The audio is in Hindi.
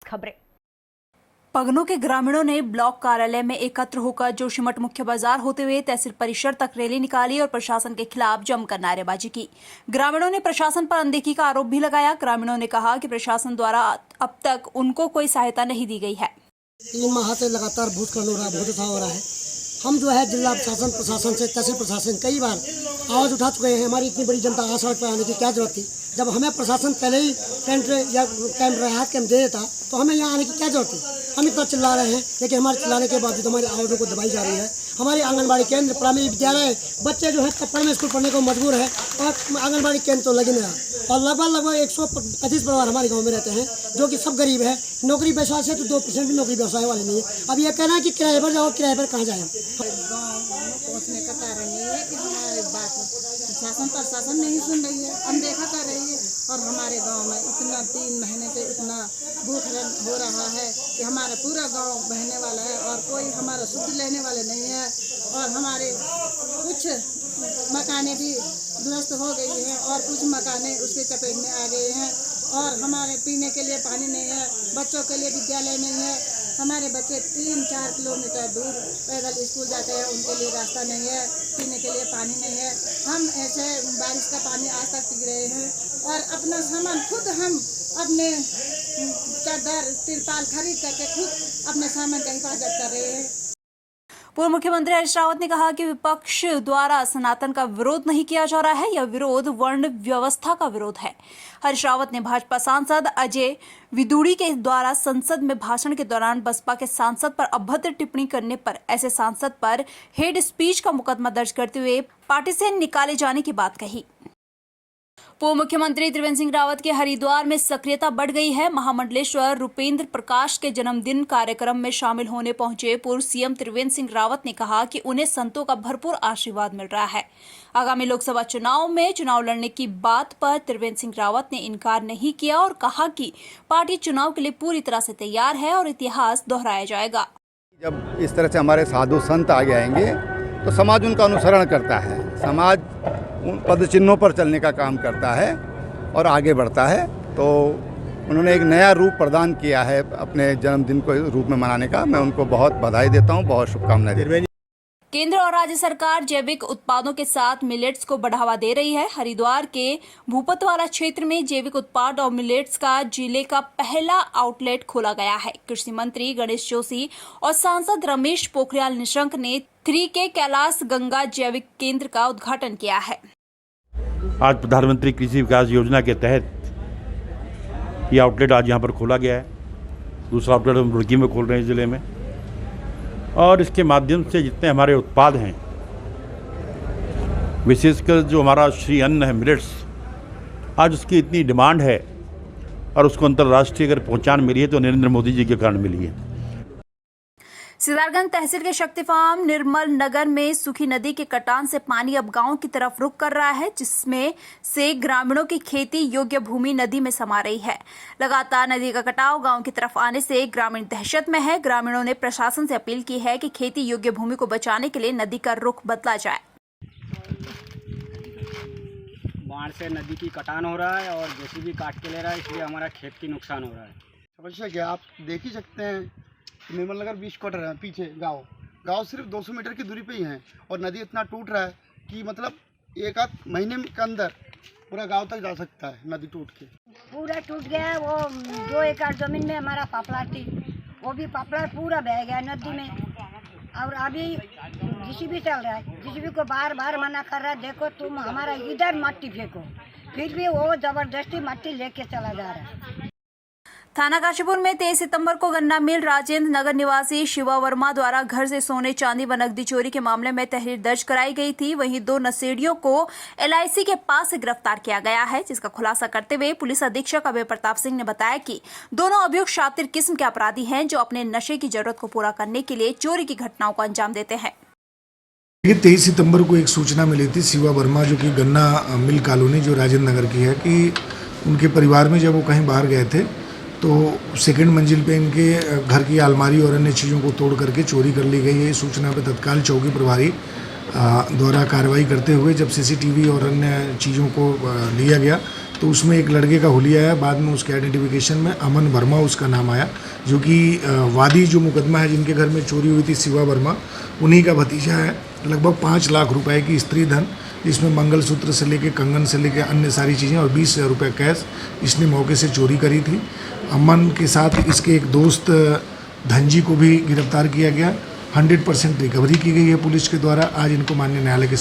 खबरें। पगनों के ग्रामीणों ने ब्लॉक कार्यालय में एकत्र होकर जोशीमठ मुख्य बाजार होते हुए तहसील परिसर तक रैली निकाली और प्रशासन के खिलाफ जमकर नारेबाजी की। ग्रामीणों ने प्रशासन पर अनदेखी का आरोप भी लगाया। ग्रामीणों ने कहा कि प्रशासन द्वारा अब तक उनको कोई सहायता नहीं दी गई है। 3 माह से लगातार भूस्खलन हो रहा है, बहुत हो रहा है। हम जो है जिला प्रशासन से तहसील प्रशासन कई बार आवाज़ उठा चुके हैं। हमारी इतनी बड़ी जनता सड़क पर आने की क्या जरूरत थी? जब हमें प्रशासन पहले ही टेंट या कैंप राहत कैंप दे देता तो हमें यहाँ आने की क्या जरूरत थी? हम इतना चिल्ला रहे हैं, लेकिन हमारे चिल्लाने के बावजूद हमारी आवाज़ों को दबाई जा रही है। हमारी आंगनबाड़ी केंद्र, प्राथमिक विद्यालय, बच्चे जो है कपड़ में स्कूल पढ़ने को मजबूर है और आंगनबाड़ी केंद्र तो लगे नहीं रहा। और लगभग 125 परिवार हमारे गाँव में रहते हैं जो कि सब गरीब है। नौकरी व्यवसाय से तो 2% भी नौकरी व्यवसाय वाले नहीं है। अब ये कहना है कि किराए पर जाओ, किराए पर कहाँ जाए? पहुँचने का कारण ये है कि हमारे बात प्रशासन नहीं सुन रही है, अनदेखा कर रही है। और हमारे गांव में इतना 3 महीने से इतना भूस्खलन हो रहा है कि हमारा पूरा गांव बहने वाला है और कोई हमारा सुध लेने वाले नहीं है। और हमारे कुछ मकाने भी ध्वस्त हो गई हैं और कुछ मकाने उसके चपेट में आ गए हैं। और हमारे पीने के लिए पानी नहीं है, बच्चों के लिए विद्यालय नहीं है। हमारे बच्चे 3-4 किलोमीटर दूर पैदल स्कूल जाते हैं, उनके लिए रास्ता नहीं है, पीने के लिए पानी नहीं है। हम ऐसे बारिश का पानी आज तक पी रहे हैं और अपना सामान खुद हम अपने चादर तिरपाल खरीद करके खुद अपने सामान का हिफाजत कर रहे हैं। पूर्व मुख्यमंत्री हरीश रावत ने कहा कि विपक्ष द्वारा सनातन का विरोध नहीं किया जा रहा है, यह विरोध वर्ण व्यवस्था का विरोध है। हरीश रावत ने भाजपा सांसद अजय विदुड़ी के द्वारा संसद में भाषण के दौरान बसपा के सांसद पर अभद्र टिप्पणी करने पर ऐसे सांसद पर हेड स्पीच का मुकदमा दर्ज करते हुए पार्टी से निकाले जाने की बात कही। पूर्व मुख्यमंत्री त्रिवेंद्र सिंह रावत के हरिद्वार में सक्रियता बढ़ गई है। महामंडलेश्वर रूपेंद्र प्रकाश के जन्मदिन कार्यक्रम में शामिल होने पहुंचे पूर्व सीएम त्रिवेंद्र सिंह रावत ने कहा कि उन्हें संतों का भरपूर आशीर्वाद मिल रहा है। आगामी लोकसभा चुनाव में चुनाव लड़ने की बात पर त्रिवेंद्र सिंह रावत ने इनकार नहीं किया और कहा कि पार्टी चुनाव के लिए पूरी तरह से तैयार है और इतिहास दोहराया जाएगा। जब इस तरह से हमारे साधु संत आगे आएंगे तो समाज उनका अनुसरण करता है, समाज उन पद चिन्हों पर चलने का काम करता है और आगे बढ़ता है। तो उन्होंने एक नया रूप प्रदान किया है अपने जन्मदिन को रूप में मनाने का। मैं उनको बहुत बधाई देता हूं, बहुत शुभकामनाएं देता हूं। केंद्र और राज्य सरकार जैविक उत्पादों के साथ मिलेट्स को बढ़ावा दे रही है। हरिद्वार के भूपतवाला क्षेत्र में जैविक उत्पाद और मिलेट्स का जिले का पहला आउटलेट खोला गया है। कृषि मंत्री गणेश जोशी और सांसद रमेश पोखरियाल निशंक ने 3K कैलाश गंगा जैविक केंद्र का उद्घाटन किया है। आज प्रधानमंत्री कृषि विकास योजना के तहत ये आउटलेट आज यहाँ पर खोला गया है। दूसरा आउटलेट हम रुड़की में खोल रहे हैं जिले में। और इसके माध्यम से जितने हमारे उत्पाद हैं, विशेषकर जो हमारा श्री अन्न है, मिलेट्स, आज उसकी इतनी डिमांड है और उसको अंतर्राष्ट्रीय अगर पहचान मिली है तो नरेंद्र मोदी जी के कारण मिली है। सिद्धार्थगंज तहसील के शक्ति फार्म निर्मल नगर में सूखी नदी के कटान से पानी अब गांव की तरफ रुख कर रहा है, जिसमें से ग्रामीणों की खेती योग्य भूमि नदी में समा रही है। लगातार नदी का कटाव गांव की तरफ आने से ग्रामीण दहशत में है। ग्रामीणों ने प्रशासन से अपील की है कि खेती योग्य भूमि को बचाने के लिए नदी का रुख बदला जाए। बाढ़ से नदी की कटान हो रहा है और जेसीबी काट के ले रहा है, इसलिए हमारा खेत की नुकसान हो रहा है। समस्या क्या, आप देख ही सकते हैं, निर्मल नगर 20 क्वार्टर है, पीछे गांव सिर्फ 200 मीटर की दूरी पे ही है और नदी इतना टूट रहा है कि मतलब 1 महीने के अंदर पूरा गांव तक जा सकता है नदी टूट के। पूरा टूट गया। वो 2 एकड़ जमीन में हमारा पापड़ा थी, वो भी पापड़ा पूरा बह गया नदी में। और अभी जेसीबी चल रहा है, जेसीबी को बार बार मना कर रहा है, देखो तुम हमारा इधर मट्टी फेंको, फिर भी वो जबरदस्ती मट्टी लेके चला जा रहा है। थाना काशीपुर में 23 सितंबर को गन्ना मिल राजेंद्र नगर निवासी शिवा वर्मा द्वारा घर से सोने चांदी व नकदी चोरी के मामले में तहरीर दर्ज कराई गई थी। वहीं 2 नशेड़ियों को LIC के पास से गिरफ्तार किया गया है, जिसका खुलासा करते हुए पुलिस अधीक्षक अभय प्रताप सिंह ने बताया कि दोनों अभियुक्त शातिर किस्म के अपराधी हैं, जो अपने नशे की जरूरत को पूरा करने के लिए चोरी की घटनाओं को अंजाम देते हैं। 23 सितंबर को एक सूचना मिली थी शिवा वर्मा, जो कि गन्ना मिल कॉलोनी जो राजेंद्र नगर की है, कि उनके परिवार में जब वो कहीं बाहर गए थे तो सेकंड मंजिल पे इनके घर की अलमारी और अन्य चीज़ों को तोड़ करके चोरी कर ली गई है। सूचना पे तत्काल चौकी प्रभारी द्वारा कार्रवाई करते हुए जब CCTV और अन्य चीज़ों को लिया गया तो उसमें एक लड़के का हुलिया है। बाद में उसके आइडेंटिफिकेशन में अमन वर्मा उसका नाम आया, जो कि वादी जो मुकदमा है जिनके घर में चोरी हुई थी शिवा वर्मा, उन्हीं का भतीजा है। लगभग 5 लाख रुपए की स्त्री धन, इसमें मंगलसूत्र से लेके कंगन से लेके अन्य सारी चीज़ें और 20,000 रुपये कैश इसने मौके से चोरी करी थी। अमन के साथ इसके एक दोस्त धनजी को भी गिरफ्तार किया गया। 100% रिकवरी की गई है पुलिस के द्वारा। आज इनको माननीय न्यायालय के